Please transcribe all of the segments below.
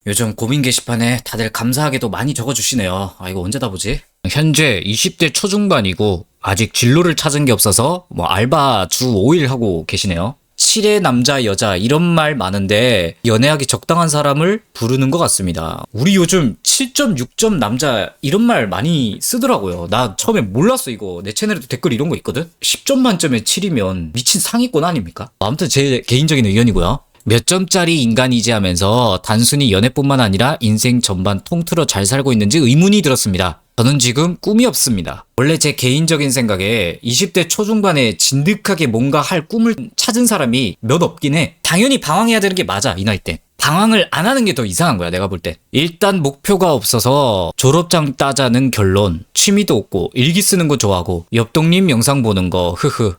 요즘 고민 게시판에 다들 감사하게도 많이 적어주시네요. 아, 이거 언제 다 보지? 현재 20대 초중반이고 아직 진로를 찾은 게 없어서 뭐 알바 주 5일 하고 계시네요. 실의 남자, 여자 이런 말 많은데 연애하기 적당한 사람을 부르는 것 같습니다. 우리 요즘 7점, 6점 남자 이런 말 많이 쓰더라고요. 나 처음에 몰랐어 이거. 내 채널에도 댓글 이런 거 있거든? 10점 만점에 7이면 미친 상위권 아닙니까? 아무튼 제 개인적인 의견이고요. 몇 점짜리 인간이지 하면서 단순히 연애뿐만 아니라 인생 전반 통틀어 잘 살고 있는지 의문이 들었습니다. 저는 지금 꿈이 없습니다. 원래 제 개인적인 생각에 20대 초중반에 진득하게 뭔가 할 꿈을 찾은 사람이 몇 없긴 해. 당연히 방황해야 되는 게 맞아, 이 나이 때. 방황을 안 하는 게 더 이상한 거야, 내가 볼 때. 일단 목표가 없어서 졸업장 따자는 결론, 취미도 없고 일기 쓰는 거 좋아하고 옆동님 영상 보는 거 흐흐.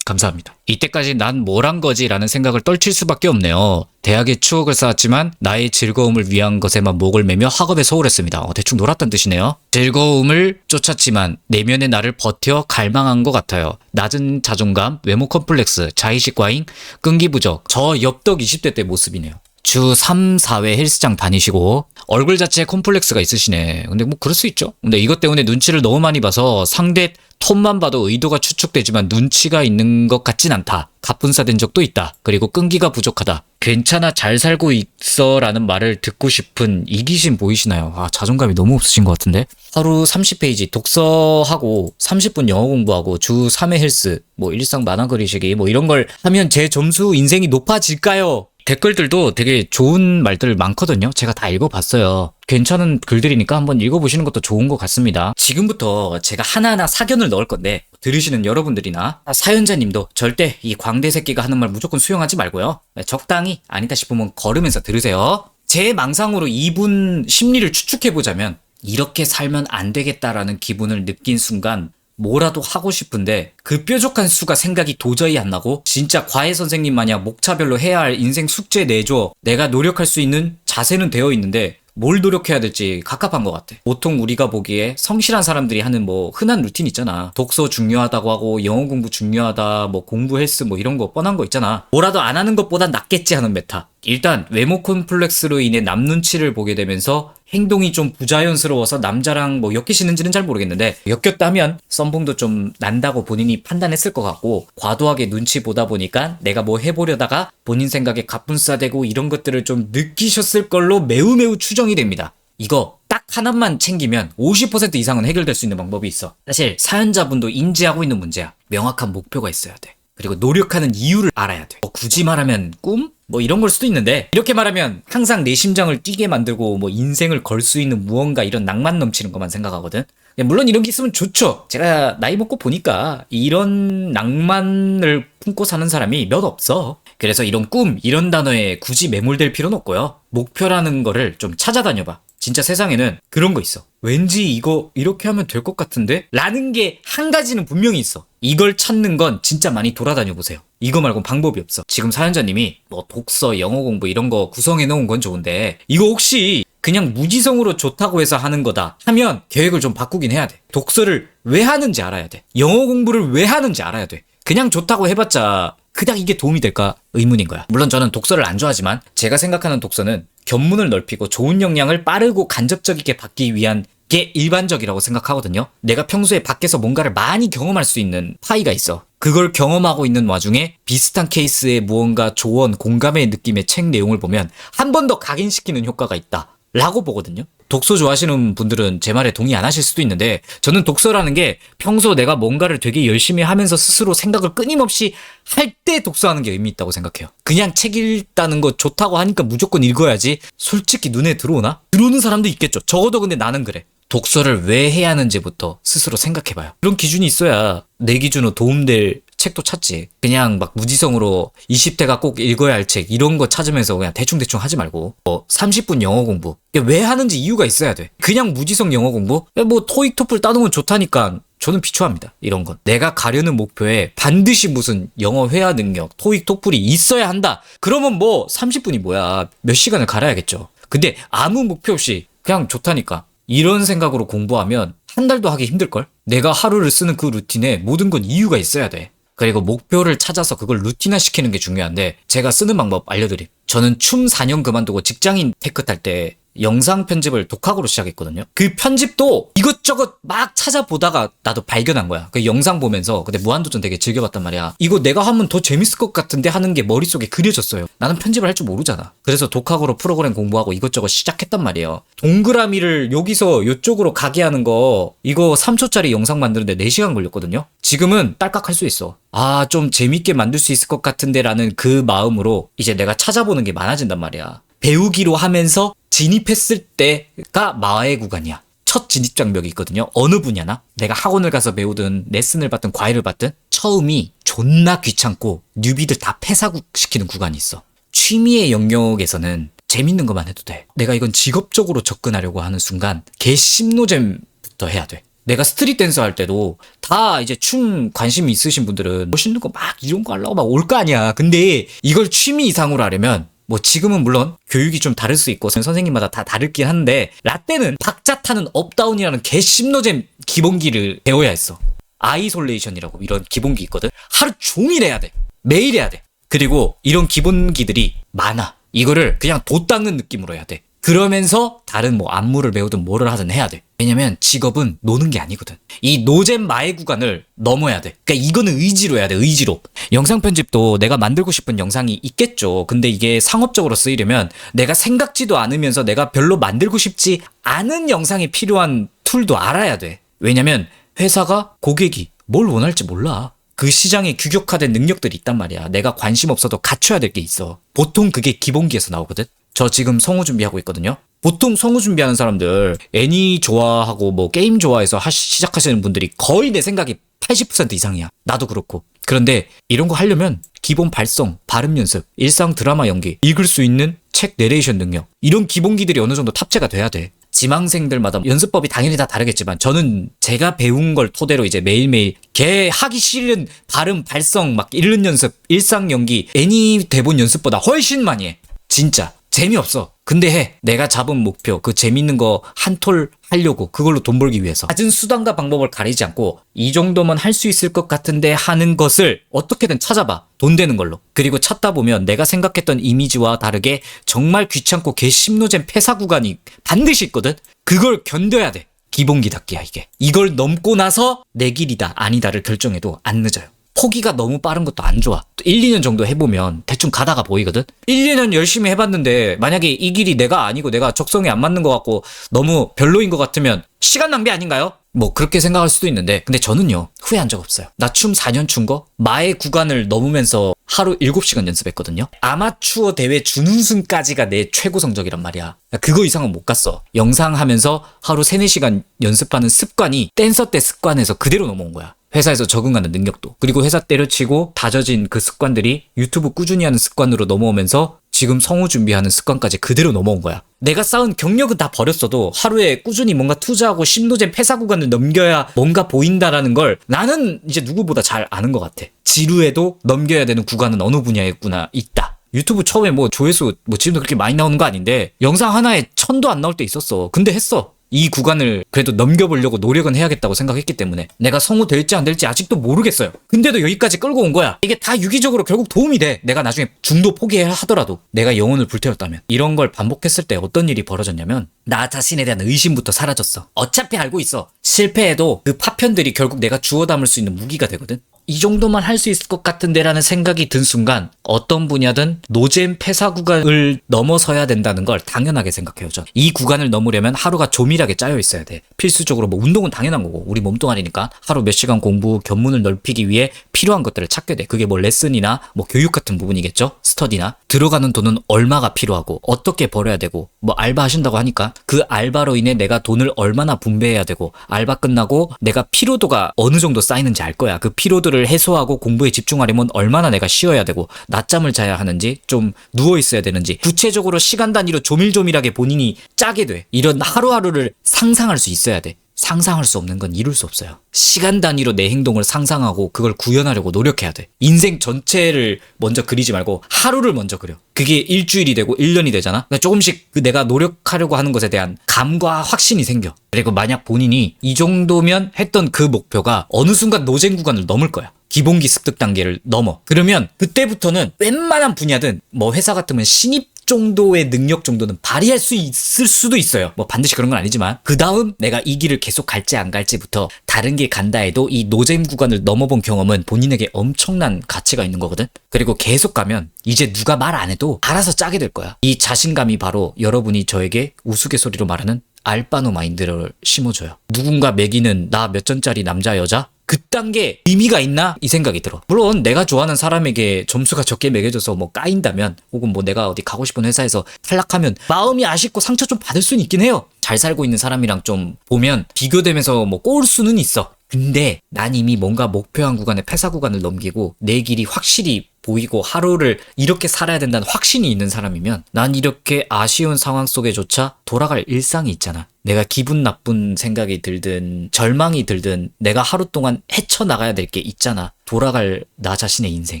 감사합니다. 이때까지 난 뭘 한 거지 라는 생각을 떨칠 수밖에 없네요. 대학의 추억을 쌓았지만 나의 즐거움을 위한 것에만 목을 매며 학업에 소홀했습니다. 대충 놀았단 뜻이네요. 즐거움을 쫓았지만 내면의 나를 버텨 갈망한 것 같아요. 낮은 자존감, 외모 컴플렉스, 자의식 과잉, 끈기 부족. 저 엽떡 20대 때 모습이네요. 주 3, 4회 헬스장 다니시고 얼굴 자체에 콤플렉스가 있으시네. 근데 뭐 그럴 수 있죠. 근데 이것 때문에 눈치를 너무 많이 봐서 상대 톤만 봐도 의도가 추측되지만 눈치가 있는 것 같진 않다. 갑분싸된 적도 있다. 그리고 끈기가 부족하다. 괜찮아 잘 살고 있어 라는 말을 듣고 싶은 이기심 보이시나요? 자존감이 너무 없으신 것 같은데. 하루 30페이지 독서하고 30분 영어 공부하고 주 3회 헬스 뭐 일상 만화 그리시기 뭐 이런 걸 하면 제 점수 인생이 높아질까요? 댓글들도 되게 좋은 말들 많거든요. 제가 다 읽어봤어요. 괜찮은 글들이니까 한번 읽어보시는 것도 좋은 것 같습니다. 지금부터 제가 하나하나 사견을 넣을 건데 들으시는 여러분들이나 사연자님도 절대 이 광대 새끼가 하는 말 무조건 수용하지 말고요. 적당히 아니다 싶으면 걸으면서 들으세요. 제 망상으로 이분 심리를 추측해보자면 이렇게 살면 안 되겠다라는 기분을 느낀 순간 뭐라도 하고 싶은데 그 뾰족한 수가 생각이 도저히 안 나고 진짜 과외 선생님 마냥 목차별로 해야 할 인생 숙제 내줘. 내가 노력할 수 있는 자세는 되어 있는데 뭘 노력해야 될지 갑갑한 것 같아. 보통 우리가 보기에 성실한 사람들이 하는 뭐 흔한 루틴 있잖아. 독서 중요하다고 하고 영어 공부 중요하다 뭐 공부 헬스 뭐 이런 거 뻔한 거 있잖아. 뭐라도 안 하는 것보단 낫겠지 하는 메타. 일단 외모 콤플렉스로 인해 남 눈치를 보게 되면서 행동이 좀 부자연스러워서 남자랑 뭐 엮이시는지는 잘 모르겠는데 엮였다면 썸벙도 좀 난다고 본인이 판단했을 것 같고 과도하게 눈치 보다 보니까 내가 뭐 해보려다가 본인 생각에 갑분싸되고 이런 것들을 좀 느끼셨을 걸로 매우 매우 추정이 됩니다. 이거 딱 하나만 챙기면 50% 이상은 해결될 수 있는 방법이 있어. 사실 사연자분도 인지하고 있는 문제야. 명확한 목표가 있어야 돼. 그리고 노력하는 이유를 알아야 돼. 굳이 말하면 꿈? 뭐 이런 걸 수도 있는데 이렇게 말하면 항상 내 심장을 뛰게 만들고 뭐 인생을 걸 수 있는 무언가 이런 낭만 넘치는 것만 생각하거든. 물론 이런 게 있으면 좋죠. 제가 나이 먹고 보니까 이런 낭만을 품고 사는 사람이 몇 없어. 그래서 이런 꿈, 이런 단어에 굳이 매몰될 필요는 없고요. 목표라는 거를 좀 찾아다녀봐. 진짜 세상에는 그런 거 있어. 왠지 이거 이렇게 하면 될 것 같은데? 라는 게 한 가지는 분명히 있어. 이걸 찾는 건 진짜 많이 돌아다녀 보세요. 이거 말고는 방법이 없어. 지금 사연자님이 뭐 독서, 영어 공부 이런 거 구성해 놓은 건 좋은데 이거 혹시 그냥 무지성으로 좋다고 해서 하는 거다 하면 계획을 좀 바꾸긴 해야 돼. 독서를 왜 하는지 알아야 돼. 영어 공부를 왜 하는지 알아야 돼. 그냥 좋다고 해봤자 그냥 이게 도움이 될까 의문인 거야. 물론 저는 독서를 안 좋아하지만 제가 생각하는 독서는 견문을 넓히고 좋은 영향을 빠르고 간접적이게 받기 위한 게 일반적이라고 생각하거든요. 내가 평소에 밖에서 뭔가를 많이 경험할 수 있는 파이가 있어. 그걸 경험하고 있는 와중에 비슷한 케이스의 무언가 조언, 공감의 느낌의 책 내용을 보면 한 번 더 각인시키는 효과가 있다 라고 보거든요. 독서 좋아하시는 분들은 제 말에 동의 안 하실 수도 있는데 저는 독서라는 게 평소 내가 뭔가를 되게 열심히 하면서 스스로 생각을 끊임없이 할 때 독서하는 게 의미 있다고 생각해요. 그냥 책 읽다는 거 좋다고 하니까 무조건 읽어야지. 솔직히 눈에 들어오나? 들어오는 사람도 있겠죠. 적어도 근데 나는 그래. 독서를 왜 해야 하는지부터 스스로 생각해봐요. 그런 기준이 있어야 내 기준으로 도움될 책도 찾지. 그냥 막 무지성으로 20대가 꼭 읽어야 할 책 이런 거 찾으면서 그냥 대충대충 하지 말고 30분 영어 공부 왜 하는지 이유가 있어야 돼. 그냥 무지성 영어 공부? 뭐 토익 토플 따놓으면 좋다니까 저는 비추합니다. 이런 건 내가 가려는 목표에 반드시 무슨 영어 회화 능력, 토익 토플이 있어야 한다. 그러면 뭐 30분이 뭐야. 몇 시간을 갈아야겠죠. 근데 아무 목표 없이 그냥 좋다니까 이런 생각으로 공부하면 한 달도 하기 힘들걸? 내가 하루를 쓰는 그 루틴에 모든 건 이유가 있어야 돼. 그리고 목표를 찾아서 그걸 루틴화 시키는 게 중요한데 제가 쓰는 방법 알려드림. 저는 춤 4년 그만두고 직장인 테크 탈 때 영상 편집을 독학으로 시작했거든요. 그 편집도 이것저것 막 찾아보다가 나도 발견한 거야. 그 영상 보면서 근데 무한도전 되게 즐겨봤단 말이야. 이거 내가 하면 더 재밌을 것 같은데 하는 게 머릿속에 그려졌어요. 나는 편집을 할 줄 모르잖아. 그래서 독학으로 프로그램 공부하고 이것저것 시작했단 말이에요. 동그라미를 여기서 이쪽으로 가게 하는 거 이거 3초짜리 영상 만드는데 4시간 걸렸거든요. 지금은 딸깍 할 수 있어. 아, 좀 재밌게 만들 수 있을 것 같은데 라는 그 마음으로 이제 내가 찾아보는 게 많아진단 말이야. 배우기로 하면서 진입했을 때가 마의 구간이야. 첫 진입 장벽이 있거든요. 어느 분야나 내가 학원을 가서 배우든 레슨을 받든 과외를 받든 처음이 존나 귀찮고 뉴비들 다 폐사시키는 구간이 있어. 취미의 영역에서는 재밌는 것만 해도 돼. 내가 이건 직업적으로 접근하려고 하는 순간 개심노잼부터 해야 돼. 내가 스트릿 댄서 할 때도 다 이제 춤 관심 있으신 분들은 멋있는 거 막 이런 거 하려고 막 올 거 아니야. 근데 이걸 취미 이상으로 하려면 뭐 지금은 물론 교육이 좀 다를 수 있고 선생님마다 다 다르긴 한데 라떼는 박자 타는 업다운이라는 개심노잼 기본기를 배워야 했어. 아이솔레이션이라고 이런 기본기 있거든. 하루 종일 해야 돼. 매일 해야 돼. 그리고 이런 기본기들이 많아. 이거를 그냥 도 닦는 느낌으로 해야 돼. 그러면서 다른 뭐 안무를 배우든 뭐를 하든 해야 돼. 왜냐면 직업은 노는 게 아니거든. 이 노잼 마의 구간을 넘어야 돼. 그러니까 이거는 의지로 해야 돼. 의지로. 영상 편집도 내가 만들고 싶은 영상이 있겠죠. 근데 이게 상업적으로 쓰이려면 내가 생각지도 않으면서 내가 별로 만들고 싶지 않은 영상이 필요한 툴도 알아야 돼. 왜냐면 회사가 고객이 뭘 원할지 몰라. 그 시장에 규격화된 능력들이 있단 말이야. 내가 관심 없어도 갖춰야 될 게 있어. 보통 그게 기본기에서 나오거든. 저 지금 성우 준비하고 있거든요. 보통 성우 준비하는 사람들 애니 좋아하고 뭐 게임 좋아해서 시작하시는 분들이 거의 내 생각이 80% 이상이야. 나도 그렇고. 그런데 이런 거 하려면 기본 발성, 발음 연습, 일상 드라마 연기, 읽을 수 있는 책 내레이션 능력 이런 기본기들이 어느 정도 탑재가 돼야 돼. 지망생들마다 연습법이 당연히 다 다르겠지만 저는 제가 배운 걸 토대로 이제 매일매일 걔 하기 싫은 발음, 발성 막 읽는 연습, 일상 연기, 애니 대본 연습보다 훨씬 많이 해. 진짜. 재미없어. 근데 해. 내가 잡은 목표, 그 재밌는 거 한 톨 하려고 그걸로 돈 벌기 위해서. 갖은 수단과 방법을 가리지 않고 이 정도만 할 수 있을 것 같은데 하는 것을 어떻게든 찾아봐. 돈 되는 걸로. 그리고 찾다 보면 내가 생각했던 이미지와 다르게 정말 귀찮고 개심노잼 폐사 구간이 반드시 있거든. 그걸 견뎌야 돼. 기본기 닦기야 이게. 이걸 넘고 나서 내 길이다 아니다를 결정해도 안 늦어요. 포기가 너무 빠른 것도 안 좋아. 1, 2년 정도 해보면 대충 가다가 보이거든? 1, 2년 열심히 해봤는데 만약에 이 길이 내가 아니고 내가 적성에 안 맞는 것 같고 너무 별로인 것 같으면 시간 낭비 아닌가요? 뭐 그렇게 생각할 수도 있는데 근데 저는요 후회한 적 없어요. 나 춤 4년 춘 거 마의 구간을 넘으면서 하루 7시간 연습했거든요. 아마추어 대회 준우승까지가 내 최고 성적이란 말이야. 그거 이상은 못 갔어. 영상 하면서 하루 3, 4시간 연습하는 습관이 댄서 때 습관에서 그대로 넘어온 거야. 회사에서 적응하는 능력도. 그리고 회사 때려치고 다져진 그 습관들이 유튜브 꾸준히 하는 습관으로 넘어오면서 지금 성우 준비하는 습관까지 그대로 넘어온 거야. 내가 쌓은 경력은 다 버렸어도 하루에 꾸준히 뭔가 투자하고 심노잼 폐사 구간을 넘겨야 뭔가 보인다라는 걸 나는 이제 누구보다 잘 아는 것 같아. 지루해도 넘겨야 되는 구간은 어느 분야에구나 있다. 유튜브 처음에 뭐 조회수 뭐 지금도 그렇게 많이 나오는 거 아닌데 영상 하나에 1000도 안 나올 때 있었어. 근데 했어. 이 구간을 그래도 넘겨보려고 노력은 해야겠다고 생각했기 때문에 내가 성우 될지 안 될지 아직도 모르겠어요. 근데도 여기까지 끌고 온 거야. 이게 다 유기적으로 결국 도움이 돼. 내가 나중에 중도 포기하더라도 내가 영혼을 불태웠다면. 이런 걸 반복했을 때 어떤 일이 벌어졌냐면 나 자신에 대한 의심부터 사라졌어. 어차피 알고 있어. 실패해도 그 파편들이 결국 내가 주워 담을 수 있는 무기가 되거든. 이 정도만 할 수 있을 것 같은데 라는 생각이 든 순간 어떤 분야든 노잼 폐사 구간을 넘어서야 된다는 걸 당연하게 생각해요. 전. 이 구간을 넘으려면 하루가 조밀하게 짜여 있어야 돼. 필수적으로 뭐 운동은 당연한 거고 우리 몸뚱아리니까 하루 몇 시간 공부, 견문을 넓히기 위해 필요한 것들을 찾게 돼. 그게 뭐 레슨이나 뭐 교육 같은 부분이겠죠. 스터디나. 들어가는 돈은 얼마가 필요하고 어떻게 벌어야 되고 뭐 알바 하신다고 하니까 그 알바로 인해 내가 돈을 얼마나 분배해야 되고 알바 끝나고 내가 피로도가 어느 정도 쌓이는지 알 거야. 그 피로도를 해소하고 공부에 집중하려면 얼마나 내가 쉬어야 되고 낮잠을 자야 하는지 좀 누워 있어야 되는지 구체적으로 시간 단위로 조밀조밀하게 본인이 짜게 돼. 이런 하루하루를 상상할 수 있어야 돼. 상상할 수 없는 건 이룰 수 없어요. 시간 단위로 내 행동을 상상하고 그걸 구현하려고 노력해야 돼. 인생 전체를 먼저 그리지 말고 하루를 먼저 그려. 그게 일주일이 되고 1년이 되잖아. 그러니까 조금씩 내가 노력하려고 하는 것에 대한 감과 확신이 생겨. 그리고 만약 본인이 이 정도면 했던 그 목표가 어느 순간 노잼 구간을 넘을 거야. 기본기 습득 단계를 넘어. 그러면 그때부터는 웬만한 분야든 뭐 회사 같으면 신입 정도의 능력 정도는 발휘할 수 있을 수도 있어요. 뭐 반드시 그런 건 아니지만 그 다음 내가 이 길을 계속 갈지 안 갈지부터 다른 길 간다 해도 이 노잼 구간을 넘어본 경험은 본인에게 엄청난 가치가 있는 거거든. 그리고 계속 가면 이제 누가 말 안 해도 알아서 짜게 될 거야. 이 자신감이 바로 여러분이 저에게 우스갯소리로 말하는 알바노 마인드를 심어줘요. 누군가 매기는 나 몇 점짜리 남자 여자? 그딴 게 의미가 있나? 이 생각이 들어. 물론 내가 좋아하는 사람에게 점수가 적게 매겨져서 뭐 까인다면 혹은 뭐 내가 어디 가고 싶은 회사에서 탈락하면 마음이 아쉽고 상처 좀 받을 수는 있긴 해요. 잘 살고 있는 사람이랑 좀 보면 비교되면서 뭐 꼬울 수는 있어. 근데 난 이미 뭔가 목표한 구간에 폐사 구간을 넘기고 내 길이 확실히 보이고 하루를 이렇게 살아야 된다는 확신이 있는 사람이면 난 이렇게 아쉬운 상황 속에조차 돌아갈 일상이 있잖아. 내가 기분 나쁜 생각이 들든 절망이 들든 내가 하루 동안 헤쳐나가야 될 게 있잖아. 돌아갈 나 자신의 인생.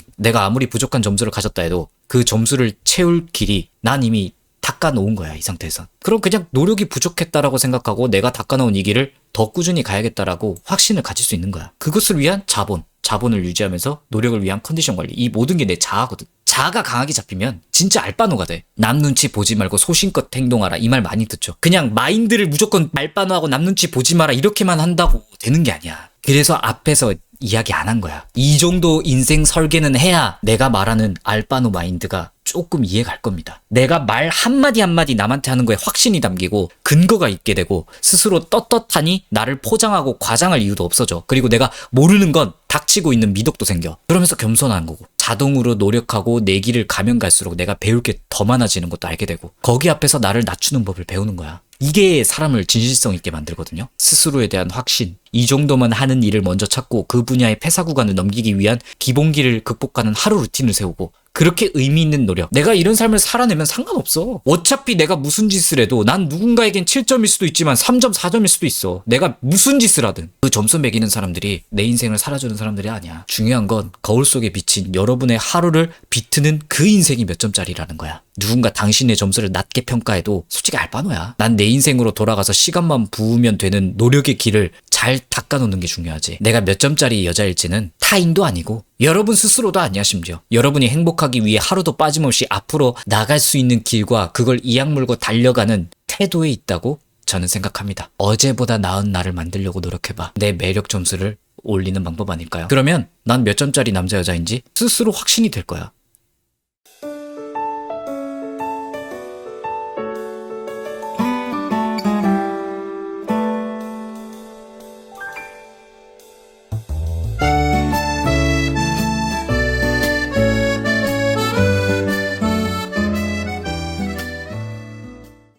내가 아무리 부족한 점수를 가졌다 해도 그 점수를 채울 길이 난 이미 닦아놓은 거야, 이 상태에서. 그럼 그냥 노력이 부족했다라고 생각하고 내가 닦아놓은 이 길을 더 꾸준히 가야겠다라고 확신을 가질 수 있는 거야. 그것을 위한 자본을 유지하면서 노력을 위한 컨디션 관리. 이 모든 게 내 자아거든. 자아가 강하게 잡히면 진짜 알바노가 돼. 남 눈치 보지 말고 소신껏 행동하라. 이 말 많이 듣죠. 그냥 마인드를 무조건 알바노하고 남 눈치 보지 마라 이렇게만 한다고 되는 게 아니야. 그래서 앞에서 이야기 안 한 거야. 이 정도 인생 설계는 해야 내가 말하는 알바노 마인드가 조금 이해갈 겁니다. 내가 말 한마디 한마디 남한테 하는 거에 확신이 담기고 근거가 있게 되고 스스로 떳떳하니 나를 포장하고 과장할 이유도 없어져. 그리고 내가 모르는 건 닥치고 있는 미덕도 생겨. 그러면서 겸손한 거고 자동으로 노력하고 내 길을 가면 갈수록 내가 배울 게 더 많아지는 것도 알게 되고 거기 앞에서 나를 낮추는 법을 배우는 거야. 이게 사람을 진실성 있게 만들거든요. 스스로에 대한 확신. 이 정도만 하는 일을 먼저 찾고 그 분야의 폐사 구간을 넘기기 위한 기본기를 극복하는 하루 루틴을 세우고 그렇게 의미 있는 노력. 내가 이런 삶을 살아내면 상관없어. 어차피 내가 무슨 짓을 해도 난 누군가에겐 7점일 수도 있지만 3점, 4점일 수도 있어. 내가 무슨 짓을 하든. 그 점수 매기는 사람들이 내 인생을 살아주는 사람들이 아니야. 중요한 건 거울 속에 비친 여러분의 하루를 비트는 그 인생이 몇 점짜리라는 거야. 누군가 당신의 점수를 낮게 평가해도 솔직히 알바노야. 난 내 인생으로 돌아가서 시간만 부으면 되는 노력의 길을 잘 닦아놓는 게 중요하지. 내가 몇 점짜리 여자일지는 타인도 아니고 여러분 스스로도 아니야. 심지어 여러분이 행복하기 위해 하루도 빠짐없이 앞으로 나갈 수 있는 길과 그걸 이악 물고 달려가는 태도에 있다고 저는 생각합니다. 어제보다 나은 나를 만들려고 노력해봐. 내 매력 점수를 올리는 방법 아닐까요? 그러면 난 몇 점짜리 남자 여자인지 스스로 확신이 될 거야.